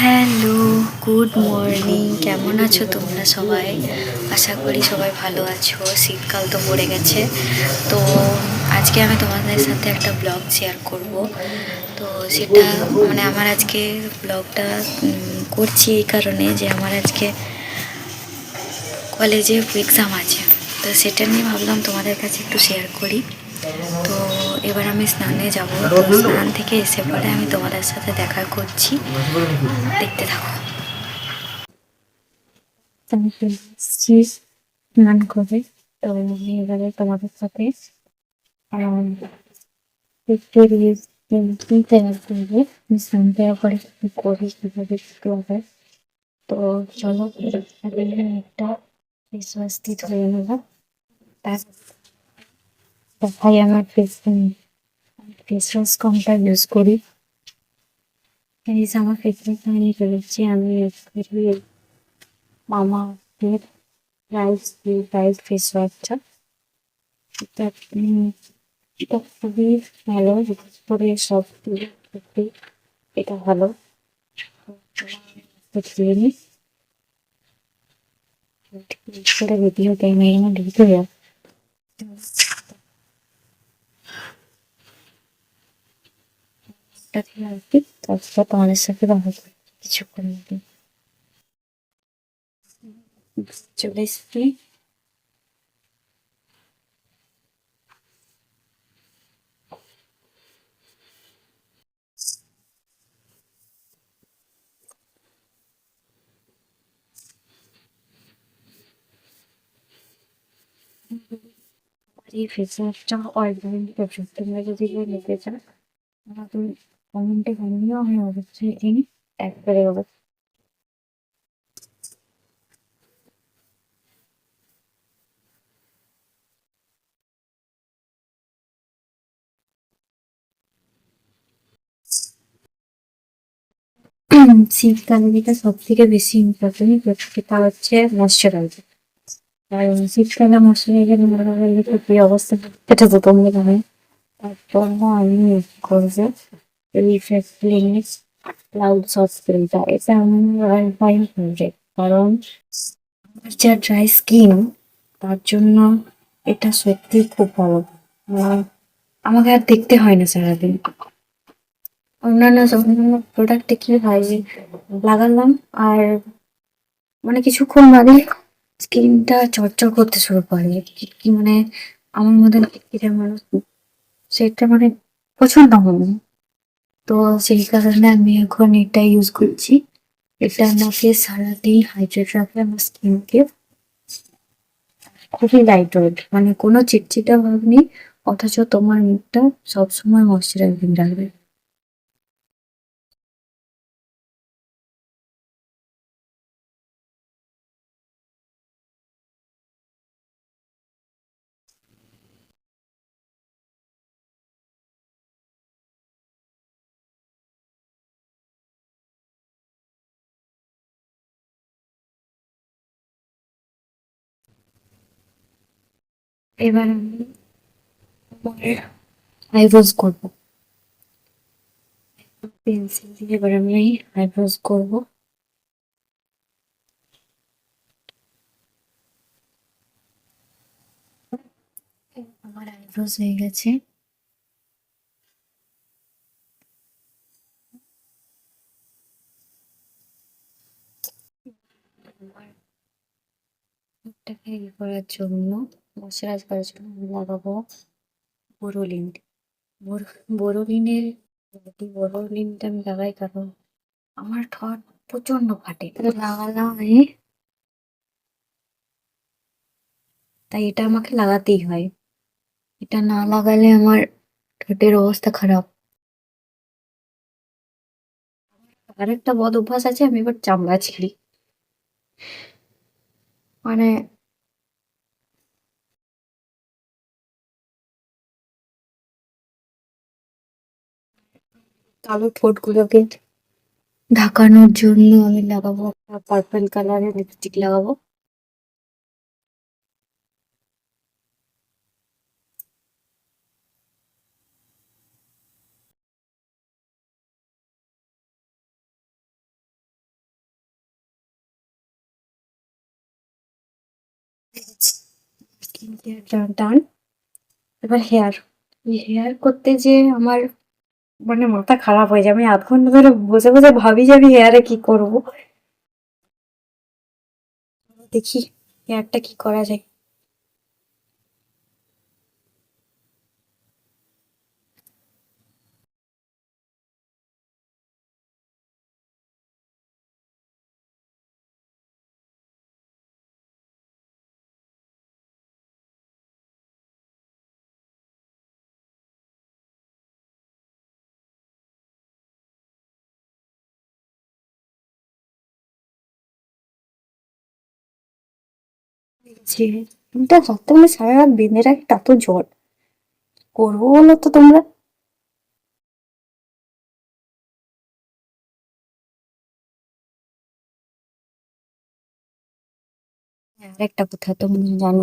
Hello, good morning. কেমন আছো তোমরা সবাই? আশা করি সবাই ভালো আছো। শীতকাল তো পড়ে গেছে, তো আজকে আমি তোমাদের সাথে একটা ব্লগ শেয়ার করব। তো সেটা মানে আমার আজকে ব্লগটা করছি এই কারণে যে আমার আজকে কলেজে এক্সাম আছে, তো সেটা নিয়ে ভাবলাম তোমাদের কাছে একটু শেয়ার করি। তো এবার আমি স্নানে যাব, তো স্নান থেকে এসে পরে আমি তোমাদের সাথে দেখা করছি, দেখতে থাকো। আমি চলে এসেছি স্নান করে। তো আমি এবারে তোমাদের সাথে তৈরি করবো। আমি স্নান দেওয়ার পরে কি করি কিভাবে কি হবে। তো চলো আগে একটা ফেস ওয়াশ দিয়ে ধুয়ে নেবো। তার দেখাই আমার ফেস ওয়াশ কোনটা ইউজ করি। এই যে আমার ফেসওয়াশ আমি করেছি, আমি ইউজ করি মামা রাইস ফেস ওয়াশটা। এটা এটা খুবই ভালো, বিশেষ করে সব দিয়ে সত্যি এটা ভালো। তো ধুয়ে নিই, করে ভিডিও ক্যামেরা ঢুকে যায়। এটা দিয়ে আর কি, তারপর তোমাদের সাথে দেখা করি কিছুক্ষণ মধ্যে। চলে এসছি। এই ফেস ওয়াশটা অর্গানিক প্রোডাক্ট, তোমরা যদি কেউ নিতে চাও তুমি কমেন্টে জানিও, আমি অবশ্যই এই ট্যাগ করে দেবো। শীতকালে যেটা সব থেকে বেশি ইম্পর্টেন্ট সেটা হচ্ছে ময়শ্চারাইজার। কারণ শীতকালে ময়শ্চারাইজার না লাগালে তো কি অবস্থা, এটা তো তোমরা জানো। তার জন্য আমি ইউজ করবো রিফ্রেশ ক্লিনিক ক্লাউড সানস্ক্রিনটা। এটা আমার অল টাইম ফেভারিট, কারণ আমার যা ড্রাই স্কিন তার জন্য এটা সত্যি খুব ভালো। আহ, আমাকে আর দেখতে হয় না সারাদিন। অন্যান্য প্রোডাক্টে কি হয় যে লাগালাম আর মানে কিছুক্ষণ বাদে স্কিনটা চড়চড় করতে শুরু করে। কি মানে আমার মতন খিটখিটে মানুষ সেটা মানে পছন্দ হয় না। তো সেই কারণে আমি এখন এটা ইউজ করছি। এটা আমাকে সারাদিন হাইড্রেট রাখে আমার স্কিনকে। খুবই লাইট ওয়েট, মানে কোনো চিটচিটা ভাব নেই, অথচ তোমার মুখটা সবসময় ময়শ্চারাইজিং রাখবে। এবার আমি আইব্রোজ করবো পেন্সিল দিয়ে। এবার আমি আইব্রোজ করবো। আমার আইব্রোজ হয়ে গেছে। আমার মুখটাকে ইয়ে করার জন্য, ময়শ্চারাইজ করার জন্য আমি লাগাবো বোরোলিন। বোরোলিনের বোরোলিনটা আমি লাগাই কারণ আমার ঠোঁট প্রচন্ড ফাটে, তো লাগালাম আমি। তাই এটা আমাকে লাগাতেই হয়, এটা না লাগালে আমার ঠোঁটের অবস্থা খারাপ। আরেকটা বদ অভ্যাস আছে, আমি এবার চামড়া ছিঁড়ি। মানে কালো ঠোঁটগুলোকে ঢাকানোর জন্য আমি লাগাবো একটা পার্পল কালারের লিপস্টিক লাগাবো। ডান। এবার হেয়ার, এই হেয়ার করতে যে আমার মানে মাথা খারাপ হয়ে যায়। আমি আধ ঘন্টা ধরে বসে বসে ভাবি যে আমি হেয়ারে কি করব। দেখি হেয়ারটা কি করা যায়। যে চুলটা রাখতে মানে সারা রাত বেঁধে রাখি, তা তো জ্বর করবো বলো তো তোমরা। আর একটা কথা তুমি জানো,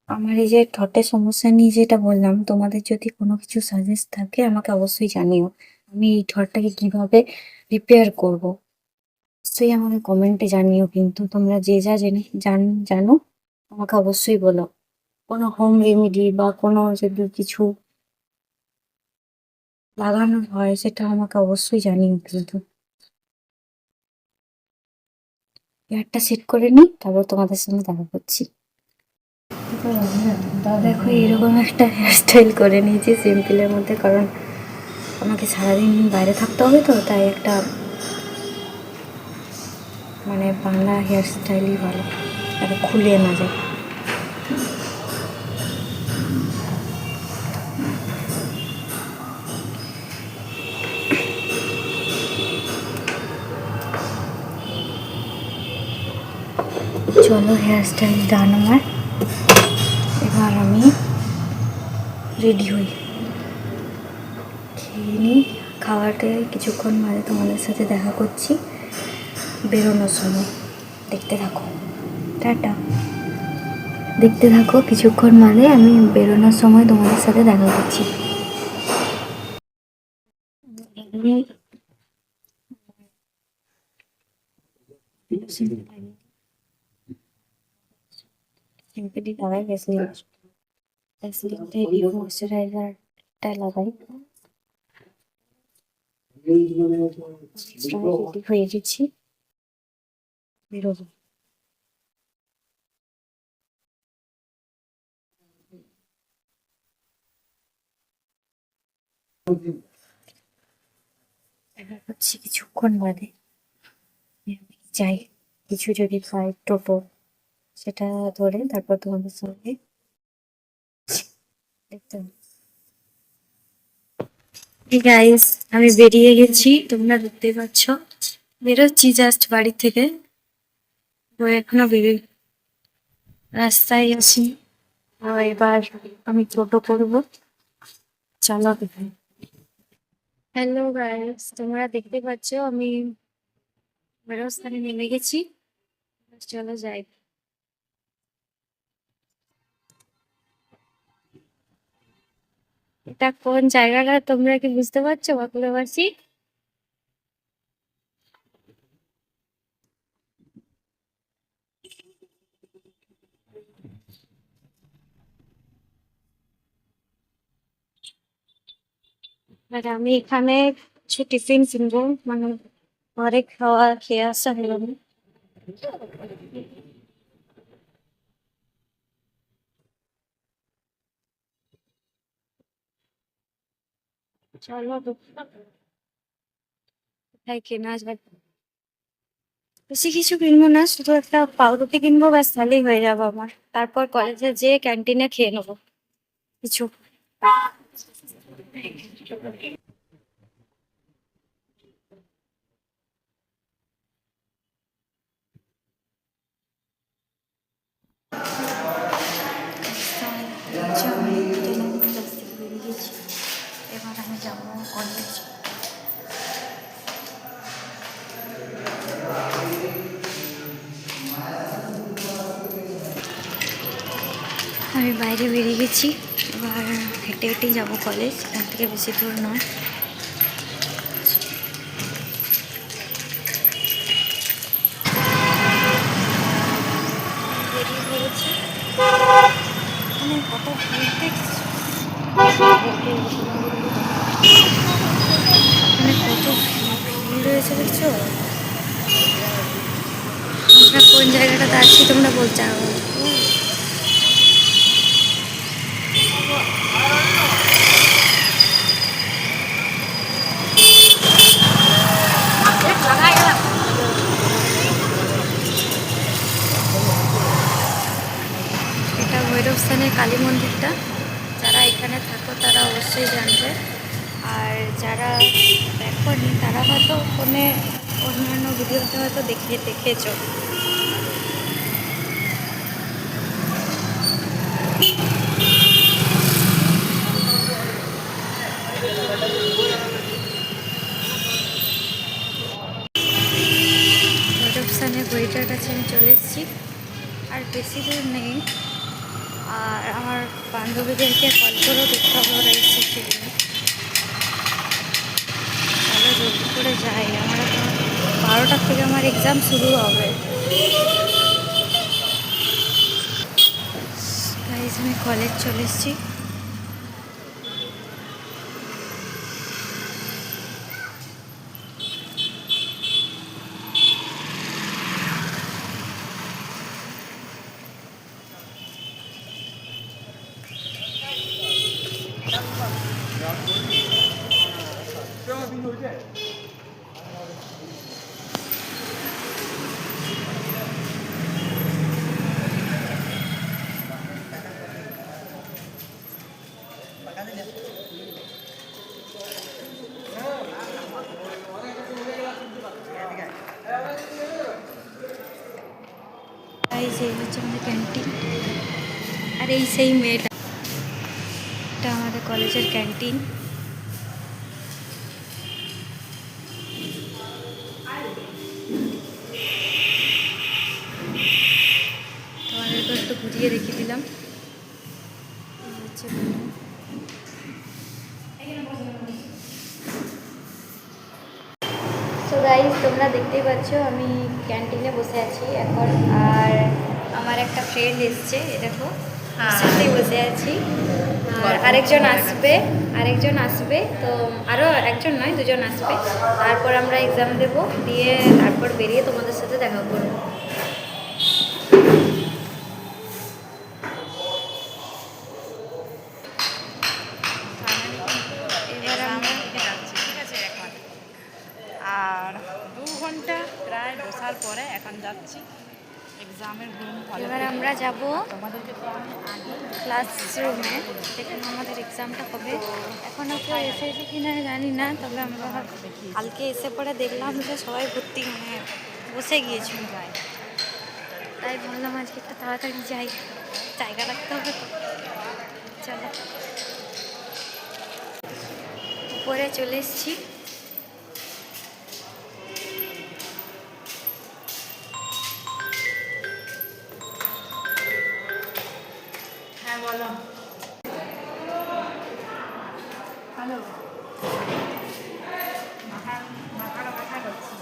আমার এই যে ঠোঁটের সমস্যা নিয়ে যেটা বললাম, তোমাদের যদি কোনো কিছু সাজেস্ট থাকে আমাকে অবশ্যই জানিও। আমি এই ঠোঁটটাকে কিভাবে রিপেয়ার করব, অবশ্যই আমাকে কমেন্টে জানিও। কিন্তু তোমরা যে যা জেনে জানো আমাকে অবশ্যই বলো। কোনো হোম রেমেডি বা কোনো যদি কিছু লাগানো হয় সেটা আমাকে অবশ্যই জানিও কিন্তু। হেয়ারটা সেট করে নিই, তারপর তোমাদের সঙ্গে দেখা করছি। দেখো এরকম একটা হেয়ার স্টাইল করে নিয়েছি সিম্পলের মধ্যে, কারণ আমাকে সারাদিন বাইরে থাকতে হবে তো, তাই একটা মানে বাংলা হেয়ার স্টাইলই ভালো, এটা খুলে না যায়। চলো হেয়ার স্টাইল ডান আমার। এবার আমি রেডি হই, খেয়ে নিই। খাওয়াতে কিছুক্ষণ বাদে তোমাদের সাথে দেখা করছি বেরোনোর সময়। দেখতে থাকো, টাটা। দেখতে থাকো, কিছুক্ষণ বাদে আমি বেরোনোর সময় তোমাদের সাথে দেখা করছি। আমি সিম্পলি লাগাই ভ্যাসলিন, ভ্যাসলিনটা ডিপ ময়শ্চারাইজারটা লাগাই। রেডি হয়ে গেছি, বেরোবো। দেখা করছি কিছুক্ষণ বাদে। আমি যাই, কিছু যদি খাই টোটো সেটা ধরে তারপর তোমাদের সঙ্গে দেখতে হবে। গাইস আমি বেরিয়ে গেছি, তোমরা দেখতেই পাচ্ছ। বেরোচ্ছি জাস্ট বাড়ি থেকে, তো এখনো বেরিয়ে রাস্তায় আছি। এবার আমি টোটো করবো, চলো। হ্যালো গাইস, তোমরা দেখতে পাচ্ছ আমি বেরোস্থানে নেমে গেছি, চলো যাই। এটা কোন জায়গাটা তোমরা কি বুঝতে পারছো বাঁকুড়াবাসী? আর আমি এখানে কিছু টিফিন কিনবো, মানে ঘরে খাওয়া খেয়ে আসা হলো না। চলো কোথায় কেনা যায়। বেশি কিছু কিনবো না, শুধু একটা পাউরুটি কিনবো, ব্যাস তাহলেই হয়ে যাবো আমার। তারপর কলেজে যেয়ে ক্যান্টিনে খেয়ে নেবো কিছু। আচ্ছা, আমি ক্লাস থেকে বেরিয়ে গেছি, এবার আমি যাবো কলেজ। আমি বাইরে বেরিয়ে গেছি, এবার হেঁটে হেঁটেই যাবো কলেজ, এখান থেকে বেশি দূর নয়। বেরিয়ে পড়েছি। হয়েছে দেখছো? আমরা কোন জায়গাটাতে আছি তোমরা বলতে পারো? এটা ভৈরব স্থানের কালী মন্দিরটা। যারা এখানে থাকো তারা অবশ্যই জানবে, আর যারা দেখোনি তারা হয়তো ফোনে অন্যান্য ভিডিওতে হয়তো দেখেছো। ভৈরব স্থানের বইটার কাছে আমি চলে এসেছি, আর বেশি দূর নেই। আর আমার বান্ধবীদেরকে কল করেও দেখতে হবে ওরা এসেছে কিনা। চলো জলদি করে যাই, আমার এখন 12টার থেকে আমার এক্সাম শুরু হবে। গাইজ আমি কলেজ চলে এসেছি। গাইজ এই হচ্ছে আমাদের ক্যান্টিন, আর এই সেই মেয়েটা, এটা আমাদের কলেজের ক্যান্টিন। তোমাদেরকে একটু ঘুরিয়ে দেখিয়ে দিলাম। এই হচ্ছে menu। সো গাইজ তোমরা দেখতেই পাচ্ছ আমি ক্যান্টিনে বসে আছি এখন, আর আমার একটা ফ্রেন্ড এসছে, এ দেখো সাথেই বসে আছি। আর আরেকজন আসবে তো, আরও একজন নয় দুজন আসবে। তারপর আমরা এক্সাম দেবো, দিয়ে তারপর বেরিয়ে তোমাদের সাথে দেখা করবো। এবার আমরা ঠিক আছে এখন, আর 2 ঘন্টা প্রায় বসার পরে এখন যাচ্ছি এক্সামের রুম। এবার আমরা যাব তোমাদেরকে তো আমি আগে ক্লাসরুমে, যেখানে আমাদের এক্সামটা হবে। এখনও কেউ এসেছে কি না জানি না, তবে আমরা কালকে এসে পরে দেখলাম যে সবাই ভর্তি মানে বসে গিয়েছিল। তাই ভাবলাম আজকে একটু তাড়াতাড়ি যাই, জায়গা রাখতে হবে তো। চলো উপরে চলে এসেছি। হ্যাঁ বলো। হ্যালো, মাথাটা ব্যথা করছে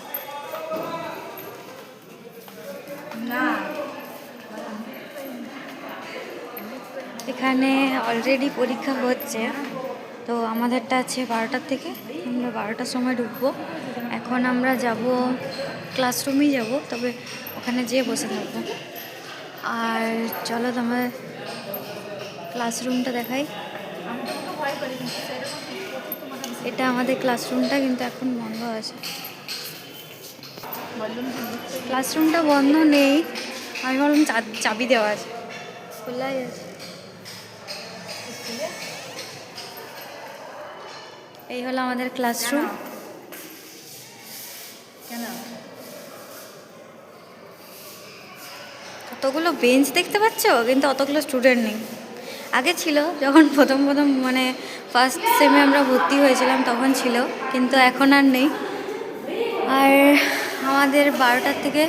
না। এখানে অলরেডি পরীক্ষা হচ্ছে, তো আমাদেরটা আছে 12টার থেকে, আমরা 12টার সময় ঢুকবো। এখন আমরা যাব ক্লাসরুমেই যাব, তবে ওখানে যেয়ে বসে থাকবো। আর চলো তোমার ক্লাসরুমটা দেখাই। এটা আমাদের ক্লাসরুমটা, কিন্তু এখন বন্ধ আছে। ক্লাসরুমটা বন্ধ নেই, আমি বললাম চাবি দেওয়া আছে, খোলাই আছে। এই হলো আমাদের ক্লাসরুম। কেন কতগুলো বেঞ্চ দেখতে পাচ্ছ, কিন্তু অতগুলো স্টুডেন্ট নেই। আগে ছিল, যখন প্রথম মানে ফার্স্ট সেমে আমরা ভর্তি হয়েছিলাম তখন ছিল, কিন্তু এখন আর নেই। আর আমাদের 12টার থেকে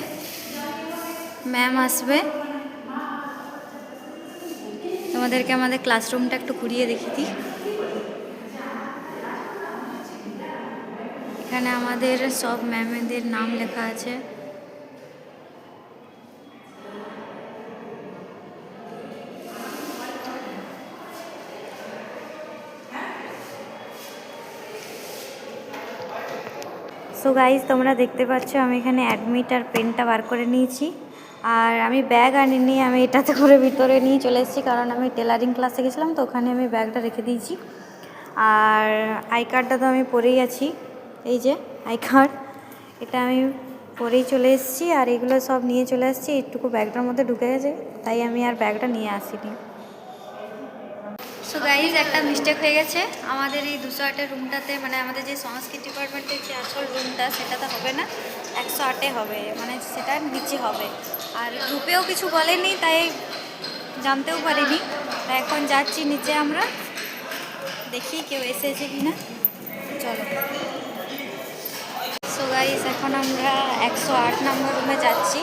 ম্যাম আসবে। তোমাদেরকে আমাদের ক্লাসরুমটা একটু ঘুরিয়ে দেখিয়ে দিই। এখানে আমাদের সব ম্যামেদের নাম লেখা আছে। সো গাইজ তোমরা দেখতে পাচ্ছ আমি এখানে অ্যাডমিট আর পেনটা বার করে নিয়েছি। আর আমি ব্যাগ আনিনি, আমি এটাতে করে ভিতরে নিয়ে চলে এসেছি, কারণ আমি টেলারিং ক্লাসে গেছিলাম তো ওখানে আমি ব্যাগটা রেখে দিয়েছি। আর আই কার্ডটা তো আমি পরেই আছি, এই যে আই কার্ড, এটা আমি পরেই চলে এসেছি। আর এগুলো সব নিয়ে চলে এসেছি, একটুকু ব্যাগটার মধ্যে ঢুকে গেছে, তাই আমি আর ব্যাগটা নিয়ে আসিনি। সো গাইজ একটা মিস্টেক হয়ে গেছে আমাদের এই 208-এর রুমটাতে, মানে আমাদের যে সংস্কৃত ডিপার্টমেন্টের যে আসল রুমটা সেটাতে হবে না, 108-এ হবে, মানে সেটার নিচে হবে। আর গ্রুপেও কিছু বলেনি, তাই জানতেও পারিনি। তাই এখন যাচ্ছি নিচে, আমরা দেখি কেউ এসেছে কি না, চলো। সো গাইজ এখন আমরা 108 নম্বর রুমে যাচ্ছি,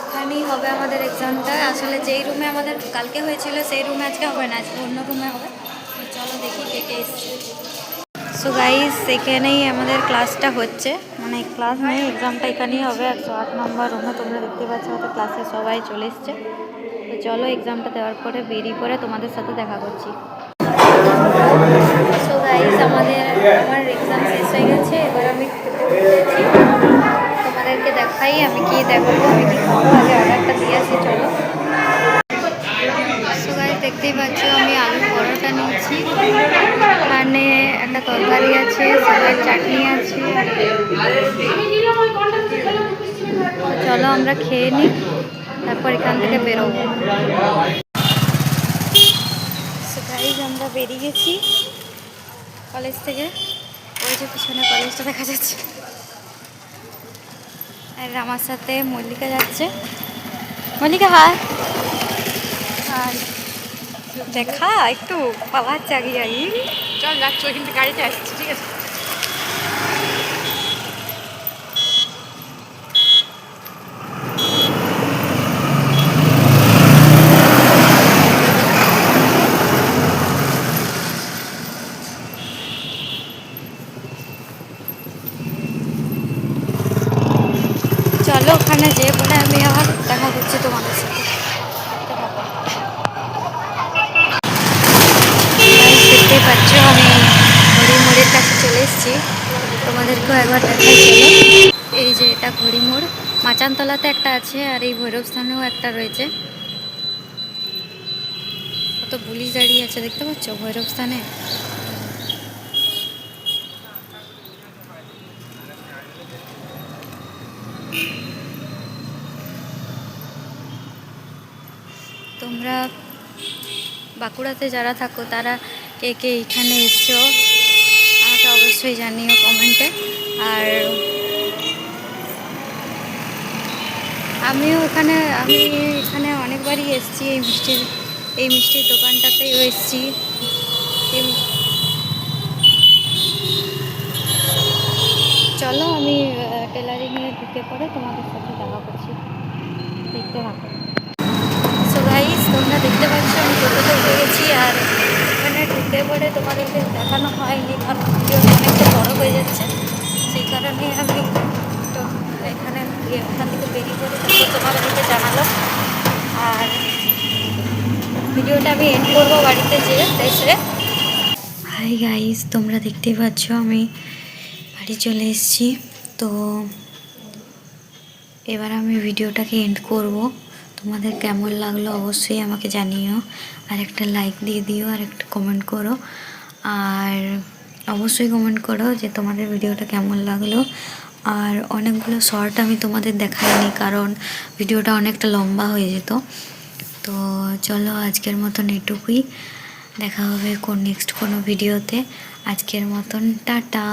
ওখানেই হবে আমাদের এক্সামটা। আসলে যেই রুমে আমাদের কালকে হয়েছিল সেই রুমে আজকে হবে না, আজকে অন্য রুমে হবে। তো চলো দেখি কে কে এসছে। সো গাইজ এখানেই আমাদের ক্লাসটা হচ্ছে, মানে ক্লাস নেই, এক্সামটা এখানেই হবে 108 নম্বর রুমে। তোমরা দেখতে পাচ্ছ আমাদের ক্লাসে সবাই চলে এসছে। তো চলো এক্সামটা দেওয়ার পরে বেরিয়ে পরে তোমাদের সাথে দেখা করছি। সো গাইজ আমার এক্সাম শেষ হয়ে গেছে, এবার আমি তোমাদেরকে দেখাই আমি কি দেখাবো, আমি কি খাবো, আগে অর্ডারটা দিয়ে আসি, চলো। সো গাইজ দেখতেই পাচ্ছ আমি আলু পরোটা নিয়েছি, এখানে একটা তরকারি আছে, সালাদ চাটনি আছে। চলো আমরা খেয়ে নিই, তারপর এখান থেকে বেরোবো। সো গাইজ আমরা বেরিয়ে গেছি কলেজ থেকে, ওই যে পিছনে কলেজটা দেখা যাচ্ছে। আর আমার সাথে মল্লিকা যাচ্ছে, মল্লিকা হাই। আর দেখা একটু পালাচ্ছে আগে আগে, চল যাচ্ছি, ওইখান থেকে গাড়িতে আসছি, ঠিক আছে। চলো ওখানে যেয়ে পরে আমি আবার দেখা করছি তোমাদের সাথে। দেখতেই পাচ্ছ আমি ঘড়িমোড়ের কাছে চলে এসেছি, তোমাদেরকেও একবার দেখাই চলো। এই যে এটা ঘড়িমোড়, মাচানতলাতে একটা আছে আর এই ভৈরব স্থানেও একটা রয়েছে। কত পুলিশ দাঁড়িয়ে আছে দেখতে পাচ্ছ ভৈরব স্থানে। তোমরা বাঁকুড়াতে যারা থাকো তারা কে কে এখানে এসছো আমাকে অবশ্যই জানিও কমেন্টে। আর আমি এখানে অনেকবারই এসেছি, এই মিষ্টির দোকানটাতেও এসেছি। চলো আমি টেলারিংয়ে ঢুকে পড়ে তোমাদের সাথে দেখা করছি, দেখতে থাকো। সো গাইস তোমরা দেখতে পাচ্ছ আমি টোটোতে উঠে গেছি, আর এখানে ঢুকে পড়ে তোমাদেরকে দেখানো হয়নি, কারণ ভিডিওটা অনেকটা বড় হয়ে যাচ্ছে, সেই কারণে আমি তো এখানে ওখান থেকে বেরিয়ে পড়ে তারপর তোমাদেরকে জানালাম। আর ভিডিওটা আমি এন্ড করবো বাড়িতে যেয়ে এসে। হাই গাইস তোমরা দেখতেই পাচ্ছ আমি বাড়ি চলে এসেছি। তো এবার আমি ভিডিওটাকে এন্ড করব। তোমাদের কেমন লাগলো অবশ্যই আমাকে জানিও, আর একটা লাইক দিয়ে দিও, আর একটা কমেন্ট করো। আর অবশ্যই কমেন্ট করো যে তোমাদের ভিডিওটা কেমন লাগলো। আর অনেকগুলো শর্ট আমি তোমাদের দেখাইনি, কারণ ভিডিওটা অনেকটা লম্বা হয়ে যেত। তো চলো আজকের মতন এটুকুই, দেখা হবে নেক্সট কোনো ভিডিওতে। আজকের মতন টাটা।